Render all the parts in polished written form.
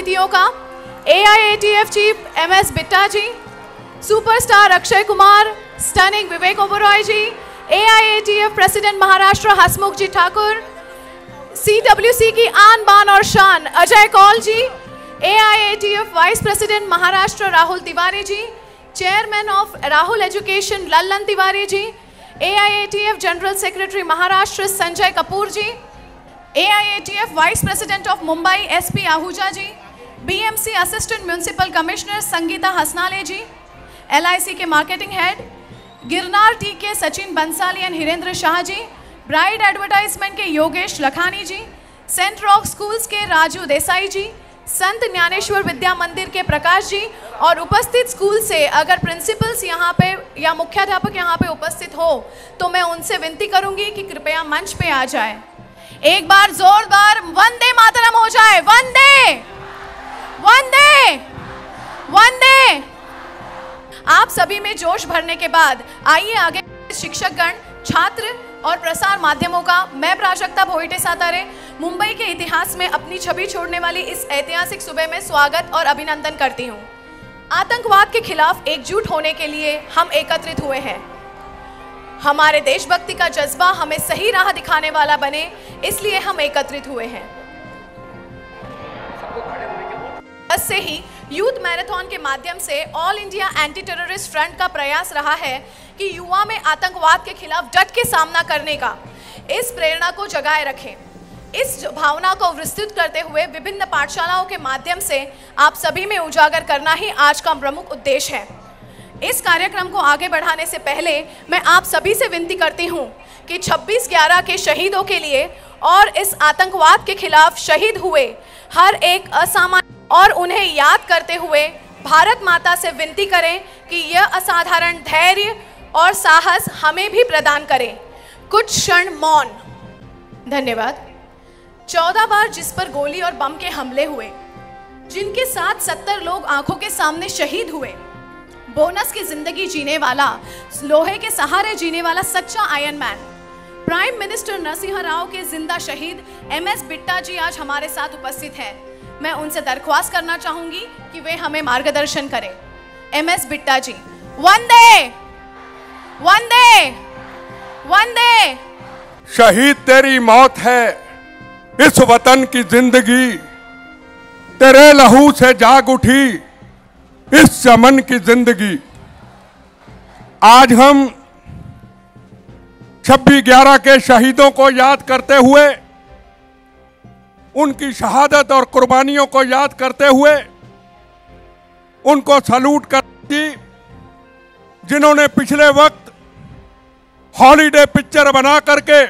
अतिथियों का AIATF chief MS Bitta ji, superstar Akshay Kumar, stunning Vivek Oberoi ji, AIATF president Maharashtra Hasmukh ji Thakur, CWC की आन बान और शान Ajay Kaul ji, AIATF vice president Maharashtra Rahul Tiwari ji, chairman of Rahul education Lallan Tiwari ji, AIATF general secretary Maharashtra Sanjay Kapoor ji, AIATF vice president of Mumbai SP Ahuja ji, BMC assistant municipal commissioner Sangeeta Hasnale ji, LIC के marketing head Girnar T के Sachin Bansali and Hirendra Shah ji, bride advertisement के Yogesh Lakhani ji, Saint Rock Schools के राजू देसाई जी, संत ज्ञानेश्वर विद्या मंदिर के प्रकाश जी और उपस्थित स्कूल से अगर प्रिंसिपल्स यहाँ पे या मुख्याध्यापक यहाँ पे उपस्थित हो तो मैं उनसे विनती करूंगी कि कृपया मंच पे आ जाए। एक बार जोरदार वंदे मातरम हो जाए। वंदे वंदे वंदे। आप सभी में जोश भरने के बाद आइए आगे शिक्षकगण, छात्र और प्रसार माध्यमों का मैं प्राजक्ता भोईटे सातारे मुंबई के इतिहास में अपनी छवि छोड़ने वाली इस ऐतिहासिक सुबह में स्वागत और अभिनंदन करती हूँ। आतंकवाद के खिलाफ एकजुट होने के लिए हम एकत्रित हुए हैं। हमारे देशभक्ति का जज्बा हमें सही राह दिखाने वाला बने, इसलिए हम एकत्रित हुए हैं। से ही यूथ मैराथन के माध्यम से all India anti terrorist front का प्रयास रहा है कि युवा में आतंकवाद के खिलाफ डट के सामना करने का इस प्रेरणा को जगाए रखें। इस भावना को विस्तृत करते हुए विभिन्न पाठशालाओं के माध्यम से आप सभी में उजागर करना ही आज का प्रमुख उद्देश्य है। इस कार्यक्रम को आगे बढ़ाने से पहले मैं आप सभी से विनती करती हूँ कि 26/11 के शहीदों के लिए और इस आतंकवाद के खिलाफ शहीद हुए हर एक असामान्य और उन्हें याद करते हुए भारत माता से विनती करें कि यह असाधारण धैर्य और साहस हमें भी प्रदान करें। कुछ क्षण मौन। धन्यवाद। 14 बार जिस पर गोली और बम के हमले हुए, जिनके साथ 70 लोग आंखों के सामने शहीद हुए, बोनस की जिंदगी जीने वाला, लोहे के सहारे जीने वाला सच्चा iron man, prime minister Narasimha Rao के जिंदा शहीद MS बिट्टा जी आज हमारे साथ उपस्थित हैं। मैं उनसे दरख्वास्त करना चाहूंगी कि वे हमें मार्गदर्शन करें। MS बिट्टा जी। वंदे वंदे वंदे। शहीद तेरी मौत है, इस वतन की जिंदगी, तेरे लहू से जाग उठी इस चमन की जिंदगी। आज हम 26/11 के शहीदों को याद करते हुए, उनकी शहादत और कुर्बानियों को याद करते हुए उनको सैल्यूट करती, जिन्होंने पिछले वक्त हॉलीडे पिक्चर बना करके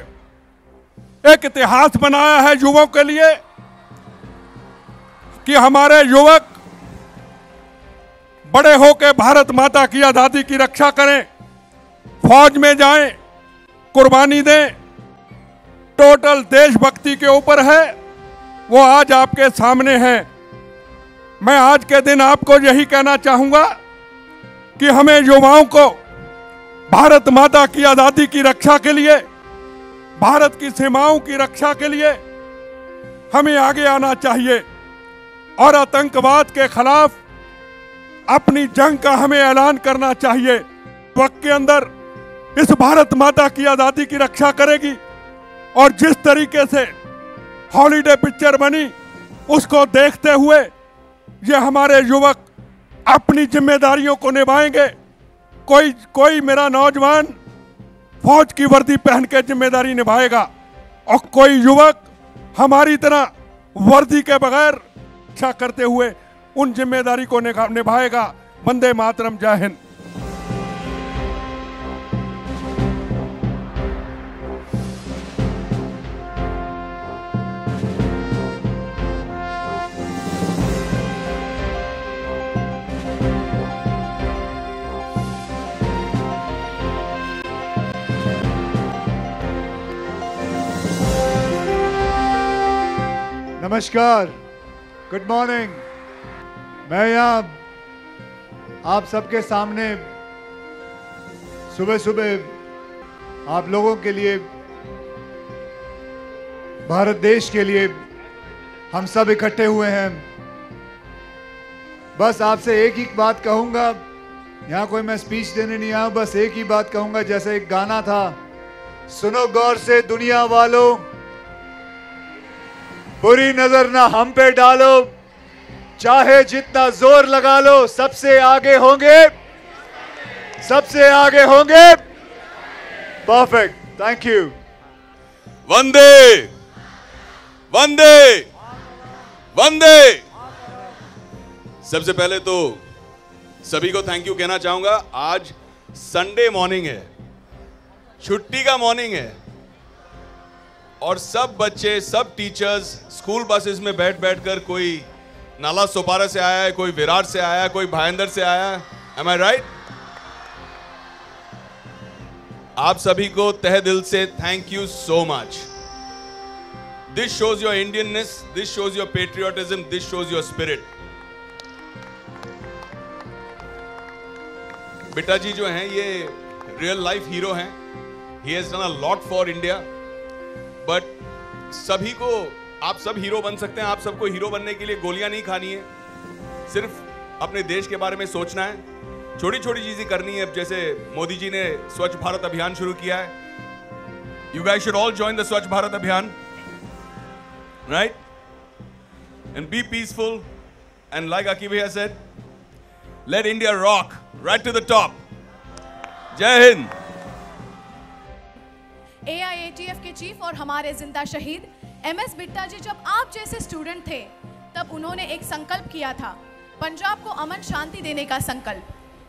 एक इतिहास बनाया है युवाओं के लिए कि हमारे युवक बड़े होकर भारत माता की आजादी की रक्षा करें, फौज में जाएं, कुर्बानी दें। टोटल देशभक्ति के ऊपर है, वो आज आपके सामने है। मैं आज के दिन आपको यही कहना चाहूंगा कि हमें युवाओं को भारत माता की आजादी की रक्षा के लिए, भारत की सीमाओं की रक्षा के लिए हमें आगे आना चाहिए और आतंकवाद के खिलाफ अपनी जंग का हमें ऐलान करना चाहिए। वक्त के अंदर इस भारत माता की आजादी की रक्षा करेगी और जिस तरीके से हॉलीडे पिक्चर बनी, उसको देखते हुए ये हमारे युवक अपनी जिम्मेदारियों को निभाएंगे। कोई मेरा नौजवान फौज की वर्दी पहन के जिम्मेदारी निभाएगा और कोई युवक हमारी तरह वर्दी के बगैर रक्षा करते हुए उन जिम्मेदारी को निभाएगा। वंदे मातरम। जय हिंद। नमस्कार, गुड मॉर्निंग। मैं यहाँ आप सबके सामने सुबह सुबह आप लोगों के लिए, भारत देश के लिए हम सब इकट्ठे हुए हैं बस आपसे एक ही बात कहूंगा, यहाँ कोई मैं स्पीच देने नहीं आया, बस एक ही बात कहूंगा। जैसे एक गाना था, सुनो गौर से दुनिया वालों, बुरी नजर ना हम पे डालो, चाहे जितना जोर लगा लो, सबसे आगे होंगे, सबसे आगे होंगे। Perfect, thank you. वंदे वंदे वंदे। सबसे पहले तो सभी को थैंक यू कहना चाहूंगा। आज संडे मॉर्निंग है, छुट्टी का मॉर्निंग है, और सब बच्चे, सब टीचर्स स्कूल बसेस में बैठ बैठकर, कोई नाला सोपारा से आया है, कोई विरार से आया है, कोई भाईंदर से आया है। Am I right? आप सभी को तहे दिल से thank you so much. This shows your Indianness, this shows your patriotism, this shows your spirit. Bitta ji जो हैं ये रियल लाइफ हीरो हैं। He has done a lot for India, but सभी को, आप सब हीरो बन सकते हैं। आप सबको हीरो बनने के लिए गोलियां नहीं खानी है, सिर्फ अपने देश के बारे में सोचना है, छोटी छोटी चीजें करनी है। जैसे मोदी जी ने स्वच्छ भारत अभियान शुरू किया है। You guys should all join the Swachh Bharat Abhiyan, right? And be peaceful, and like Aqib भैया said, let India rock right to the top. Jai Hind. AIATF के चीफ और हमारे जिंदा शहीद MS बिट्टा जी जब आप जैसे स्टूडेंट थे, तब उन्होंने एक संकल्प किया था, पंजाब को अमन शांति देने का संकल्प,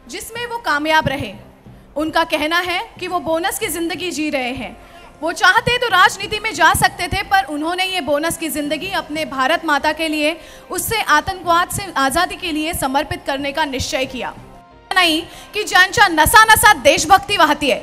जिसमें वो कामयाब रहे। उनका कहना है कि वो बोनस की जिंदगी जी रहे हैं। वो चाहते तो राजनीति में जा सकते थे, पर उन्होंने ये बोनस की जिंदगी अपने भारत माता के लिए, उससे आतंकवाद से आज़ादी के लिए समर्पित करने का निश्चय किया। नाही की ज्यांच्या नसा नसात देशभक्ती वाहतीये,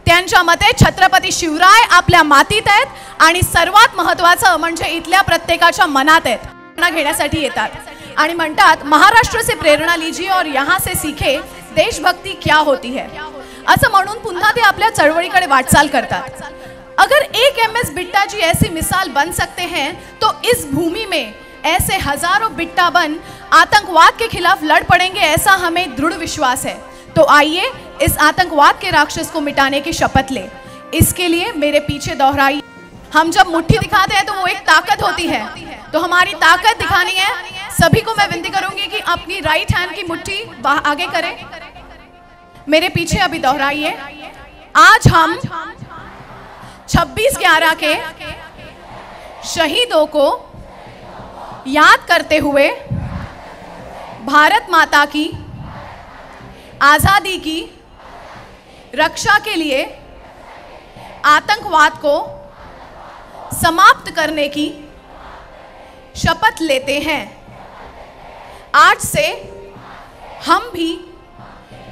त्यांच्या मते छत्रपती शिवराय आपल्या मातीत आहेत आणि सर्वात महत्त्वाचं म्हणजे इथल्या प्रत्येकाच्या मनात आहेत। प्रेरणा घेण्यासाठी येतात आणि म्हणतात, महाराष्ट्र से प्रेरणा लीजिए और यहाँ से सीखे देशभक्ति क्या होती है, असं म्हणून पुन्हा ते आपल्या चळवळीकडे वाटचाल करतात। अगर एक MS बिट्टा जी ऐसी मिसाल बन सकते हैं, तो इस भूमि में ऐसे हजारों बिट्टा बन आतंकवाद के खिलाफ लड़ पड़ेंगे, ऐसा हमें दृढ़ विश्वास है। तो आइए इस आतंकवाद के राक्षस को मिटाने की शपथ ले। इसके लिए मेरे पीछे दोहराइए। हम जब मुट्ठी दिखाते हैं तो वो एक ताकत होती है, तो हमारी ताकत दिखानी है। सभी को मैं विनती करूंगी कि अपनी राइट हैंड की मुट्ठी आगे करें, मेरे पीछे अभी दोहराइए। आज हम 26/11 के शहीदों को याद करते हुए भारत माता की आज़ादी की रक्षा के लिए आतंकवाद को समाप्त करने की शपथ लेते हैं। आज से हम भी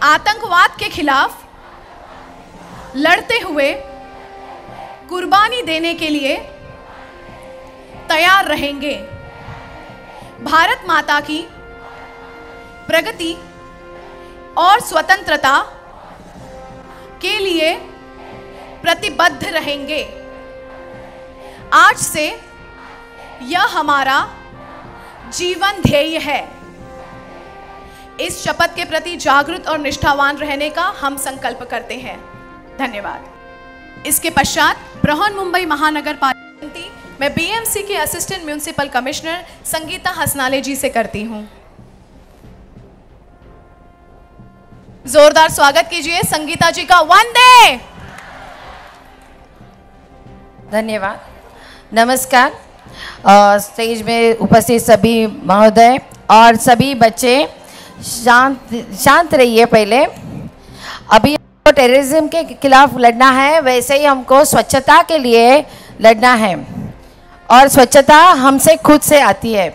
आतंकवाद के खिलाफ लड़ते हुए कुर्बानी देने के लिए तैयार रहेंगे। भारत माता की प्रगति और स्वतंत्रता के लिए प्रतिबद्ध रहेंगे। आज से यह हमारा जीवन ध्येय है। इस शपथ के प्रति जागरूक और निष्ठावान रहने का हम संकल्प करते हैं। धन्यवाद। इसके पश्चात बृहन्मुंबई महानगर पालिका मैं BMC के assistant municipal commissioner Sangeeta Hasnale जी से करती हूं। जोरदार स्वागत कीजिए संगीता जी का। वंदे। धन्यवाद। नमस्कार। स्टेज में उपस्थित सभी महोदय और सभी बच्चे शांत रहिए। पहले अभी टेररिज्म के खिलाफ लड़ना है, वैसे ही हमको स्वच्छता के लिए लड़ना है, और स्वच्छता हमसे खुद से आती है।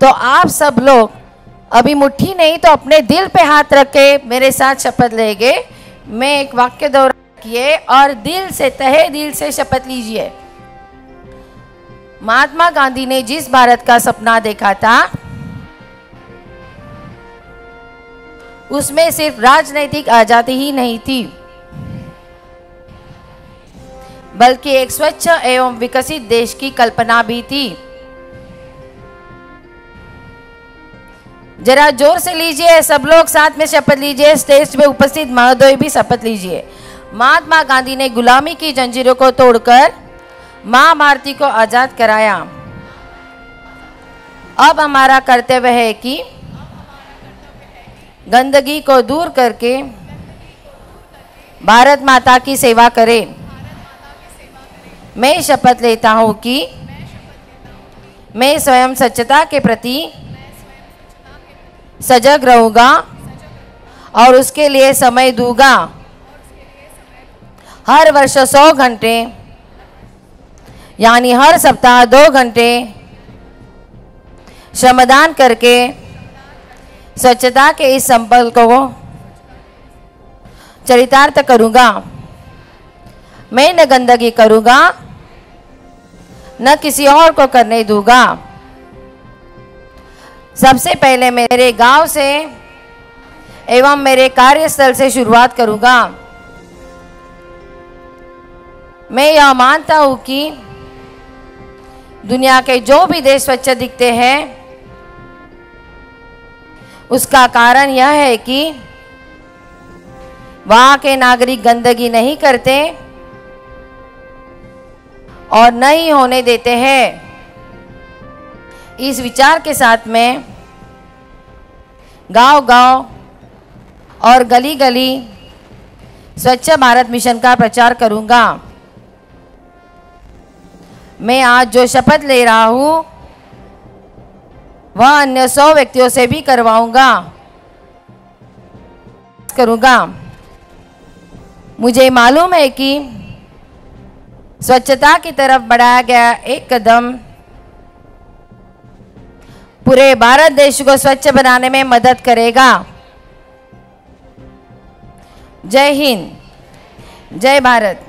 तो आप सब लोग अभी मुट्ठी नहीं तो अपने दिल पे हाथ रख के मेरे साथ शपथ लेंगे। मैं एक वाक्य दोहराइए और दिल से, तहे दिल से शपथ लीजिए। महात्मा गांधी ने जिस भारत का सपना देखा था, उसमें सिर्फ राजनीतिक आजादी ही नहीं थी, बल्कि एक स्वच्छ एवं विकसित देश की कल्पना भी थी, जरा जोर से लीजिए, सब लोग साथ में शपथ लीजिए। स्टेज पे उपस्थित महोदय भी शपथ लीजिए। महात्मा गांधी ने गुलामी की जंजीरों को तोड़कर मां भारती को आजाद कराया। अब हमारा कर्तव्य है कि गंदगी को दूर करके भारत माता की सेवा करें। मैं शपथ लेता हूं कि मैं स्वयं स्वच्छता के प्रति सजग रहूंगा और उसके लिए समय दूंगा। हर वर्ष 100 घंटे यानी हर सप्ताह 2 घंटे श्रमदान करके स्वच्छता के इस संकल्प को चरितार्थ करूंगा। मैं न गंदगी करूंगा, न किसी और को करने दूंगा। सबसे पहले मेरे गांव से एवं मेरे कार्यस्थल से शुरुआत करूंगा। मैं यह मानता हूं कि दुनिया के जो भी देश स्वच्छ दिखते हैं उसका कारण यह है कि वहां के नागरिक गंदगी नहीं करते और न ही होने देते हैं। इस विचार के साथ में गांव-गांव और गली-गली स्वच्छ भारत मिशन का प्रचार करूंगा। मैं आज जो शपथ ले रहा हूं वह अन्य 100 व्यक्तियों से भी करवाऊंगा करूंगा। मुझे मालूम है कि स्वच्छता की तरफ बढ़ाया गया एक कदम पूरे भारत देश को स्वच्छ बनाने में मदद करेगा। जय हिंद, जय भारत।